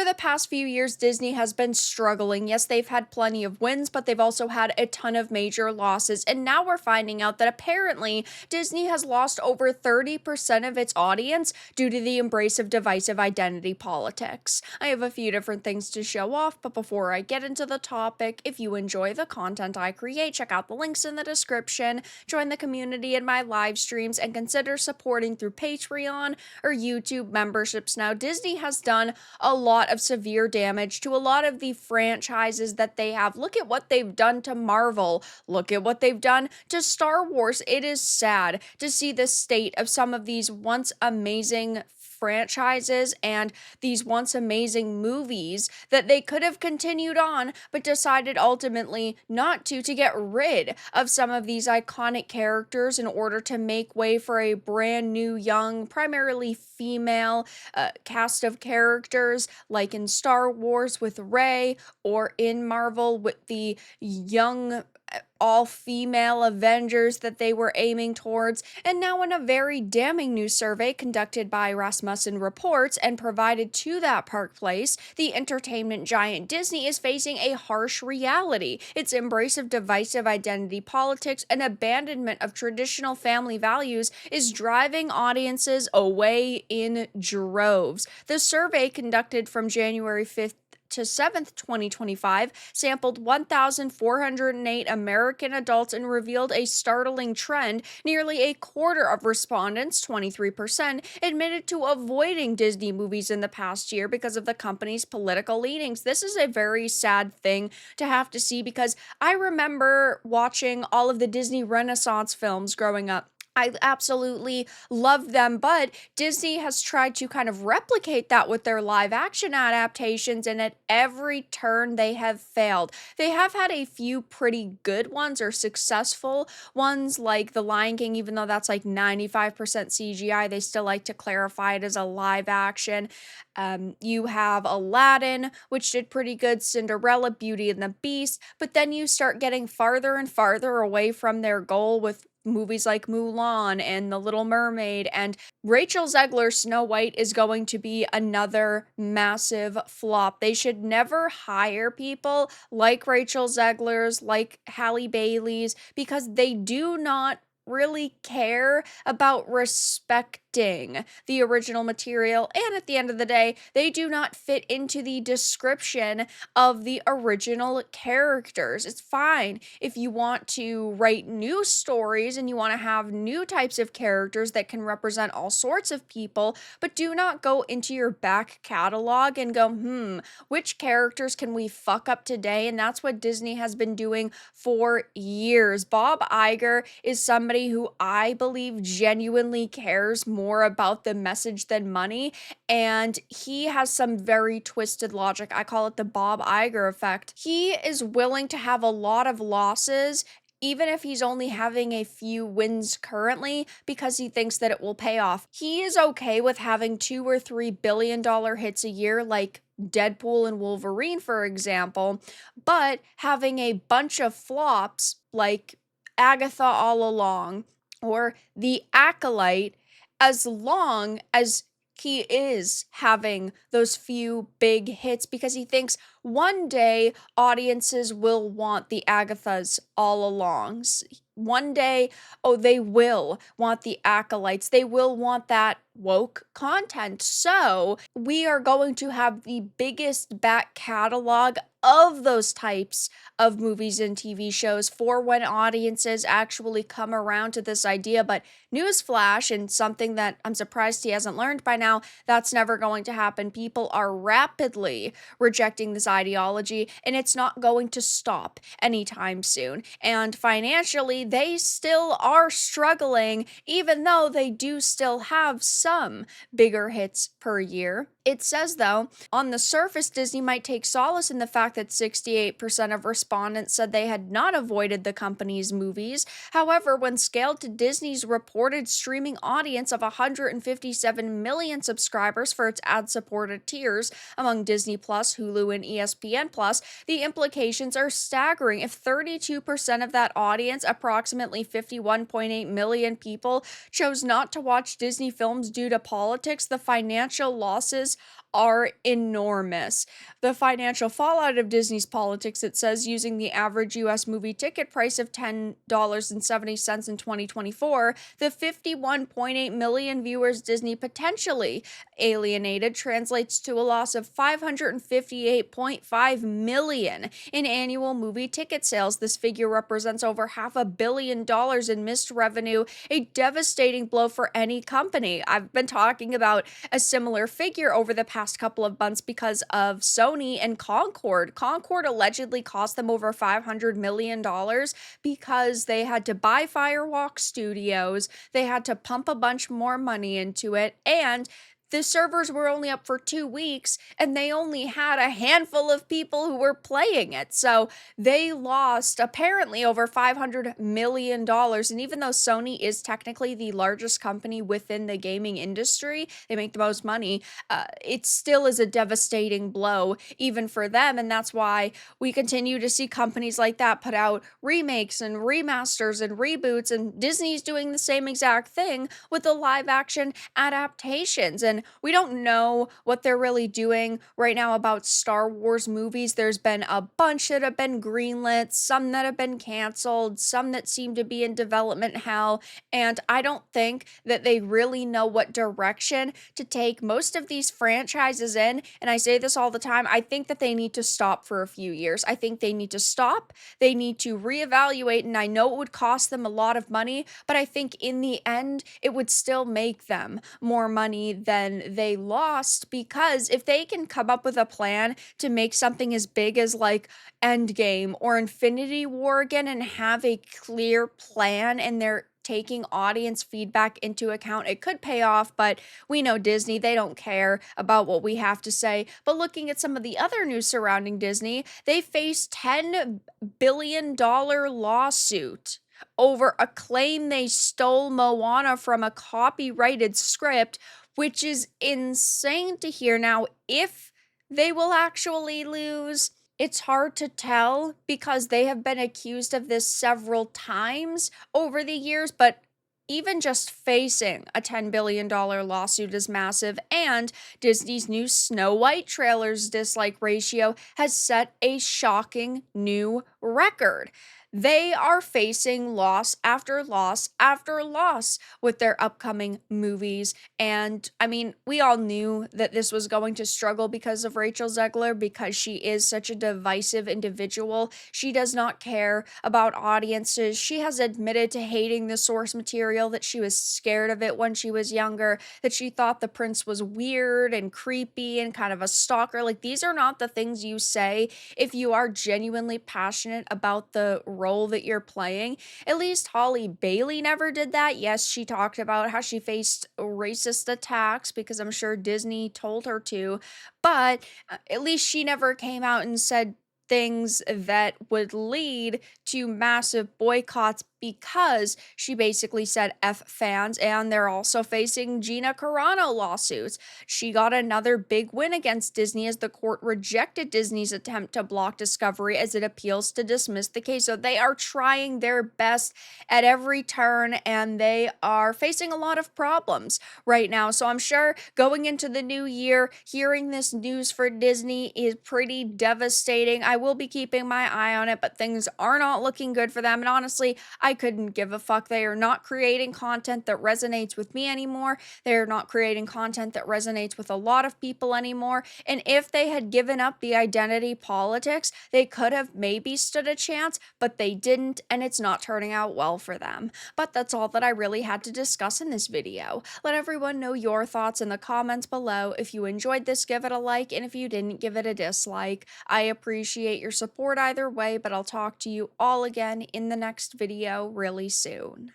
over the past few years, Disney has been struggling. Yes, they've had plenty of wins, but they've also had a ton of major losses. And now we're finding out that apparently Disney has lost over 30% of its audience due to the embrace of divisive identity politics. I have a few different things to show off, but before I get into the topic, if you enjoy the content I create, check out the links in the description, join the community in my live streams, and consider supporting through Patreon or YouTube memberships. Now, Disney has done a lot of severe damage to a lot of the franchises that they have. Look at what they've done to Marvel. Look at what they've done to Star Wars. It is sad to see the state of some of these once amazing franchises and these once amazing movies that they could have continued on but decided ultimately not to get rid of some of these iconic characters in order to make way for a brand new young, primarily female cast of characters, like in Star Wars with Rey, or in Marvel with the young all-female Avengers that they were aiming towards. And now, in a very damning new survey conducted by Rasmussen Reports and provided to that park place, the entertainment giant Disney is facing a harsh reality. Its embrace of divisive identity politics and abandonment of traditional family values is driving audiences away in droves. The survey, conducted from January 5th to 7th, 2025, sampled 1,408 American adults and revealed a startling trend. Nearly a quarter of respondents, 23%, admitted to avoiding Disney movies in the past year because of the company's political leanings. This is a very sad thing to have to see, because I remember watching all of the Disney Renaissance films growing up. I absolutely love them, but Disney has tried to kind of replicate that with their live action adaptations, and at every turn they have failed. They have had a few pretty good ones or successful ones, like The Lion King. Even though that's like 95% CGI, they still like to clarify it as a live action. You have Aladdin, which did pretty good, Cinderella, Beauty and the Beast, but then you start getting farther and farther away from their goal with movies like Mulan and The Little Mermaid, and Rachel Zegler's Snow White is going to be another massive flop. They should never hire people like Rachel Zegler's, like Halle Bailey's, because they do not really care about respecting the original material, and at the end of the day, they do not fit into the description of the original characters. It's fine if you want to write new stories and you want to have new types of characters that can represent all sorts of people, but do not go into your back catalog and go, which characters can we fuck up today? And that's what Disney has been doing for years. Bob Iger is somebody who I believe genuinely cares more about the message than money, and he has some very twisted logic. I call it the Bob Iger effect. He is willing to have a lot of losses, even if he's only having a few wins currently, because he thinks that it will pay off. He is okay with having $2 or $3 billion hits a year, like Deadpool and Wolverine, for example, but having a bunch of flops like Agatha All Along or The Acolyte, as long as he is having those few big hits, because he thinks one day audiences will want the Agathas all alongs. One day, they will want the Acolytes. They will want that woke content. So we are going to have the biggest back catalog of those types of movies and TV shows for when audiences actually come around to this idea. But newsflash, and something that I'm surprised he hasn't learned by now, that's never going to happen. People are rapidly rejecting this ideology, and it's not going to stop anytime soon. And financially, they still are struggling, even though they do still have some bigger hits per year. It says, though, on the surface, Disney might take solace in the fact that 68% of respondents said they had not avoided the company's movies. However, when scaled to Disney's reported streaming audience of 157 million subscribers for its ad-supported tiers among Disney+, Hulu, and ESPN+, the implications are staggering. If 32% of that audience, approximately 51.8 million people, chose not to watch Disney films due to politics, the financial losses are enormous. The financial fallout of Disney's politics, it says, using the average US movie ticket price of $10.70 in 2024, the 51.8 million viewers Disney potentially alienated translates to a loss of 558.5 million in annual movie ticket sales. This figure represents over $500 million in missed revenue, a devastating blow for any company. I've been talking about a similar figure over the past couple of months because of Sony and Concord. Concord allegedly cost them over $500 million because they had to buy Firewalk Studios, they had to pump a bunch more money into it, and the servers were only up for 2 weeks and they only had a handful of people who were playing it. So they lost apparently over $500 million. And even though Sony is technically the largest company within the gaming industry, they make the most money, it still is a devastating blow even for them. And that's why we continue to see companies like that put out remakes and remasters and reboots. And Disney's doing the same exact thing with the live action adaptations. And we don't know what they're really doing right now about Star Wars movies. There's been a bunch that have been greenlit, some that have been canceled, some that seem to be in development hell, and I don't think that they really know what direction to take most of these franchises in. And I say this all the time, I think that they need to stop for a few years. I think they need to stop, they need to reevaluate, and I know it would cost them a lot of money, but I think in the end, it would still make them more money than they lost, because if they can come up with a plan to make something as big as like Endgame or Infinity War again and have a clear plan and they're taking audience feedback into account, it could pay off. But we know Disney, they don't care about what we have to say. But looking at some of the other news surrounding Disney, they faced $10 billion lawsuit over a claim they stole Moana from a copyrighted script, which is insane to hear. Now, if they will actually lose, it's hard to tell because they have been accused of this several times over the years, but even just facing a $10 billion lawsuit is massive, and Disney's new Snow White trailer's dislike ratio has set a shocking new record. They are facing loss after loss after loss with their upcoming movies. And I mean, we all knew that this was going to struggle because of Rachel Zegler, because she is such a divisive individual. She does not care about audiences. She has admitted to hating the source material, that she was scared of it when she was younger, that she thought the prince was weird and creepy and kind of a stalker. Like, these are not the things you say if you are genuinely passionate about the role that you're playing. At least Holly Bailey never did that. Yes, she talked about how she faced racist attacks because I'm sure Disney told her to, but at least she never came out and said things that would lead to massive boycotts, because she basically said F fans. And they're also facing Gina Carano lawsuits. She got another big win against Disney as the court rejected Disney's attempt to block Discovery as it appeals to dismiss the case. So they are trying their best at every turn, and they are facing a lot of problems right now. So I'm sure going into the new year, hearing this news for Disney is pretty devastating. I will be keeping my eye on it, but things are not looking good for them. And honestly, I couldn't give a fuck. They are not creating content that resonates with me anymore. They are not creating content that resonates with a lot of people anymore. And if they had given up the identity politics, they could have maybe stood a chance, but they didn't, and it's not turning out well for them. But that's all that I really had to discuss in this video. Let everyone know your thoughts in the comments below. If you enjoyed this, give it a like, and if you didn't, give it a dislike. I appreciate your support either way, but I'll talk to you all again in the next video really soon.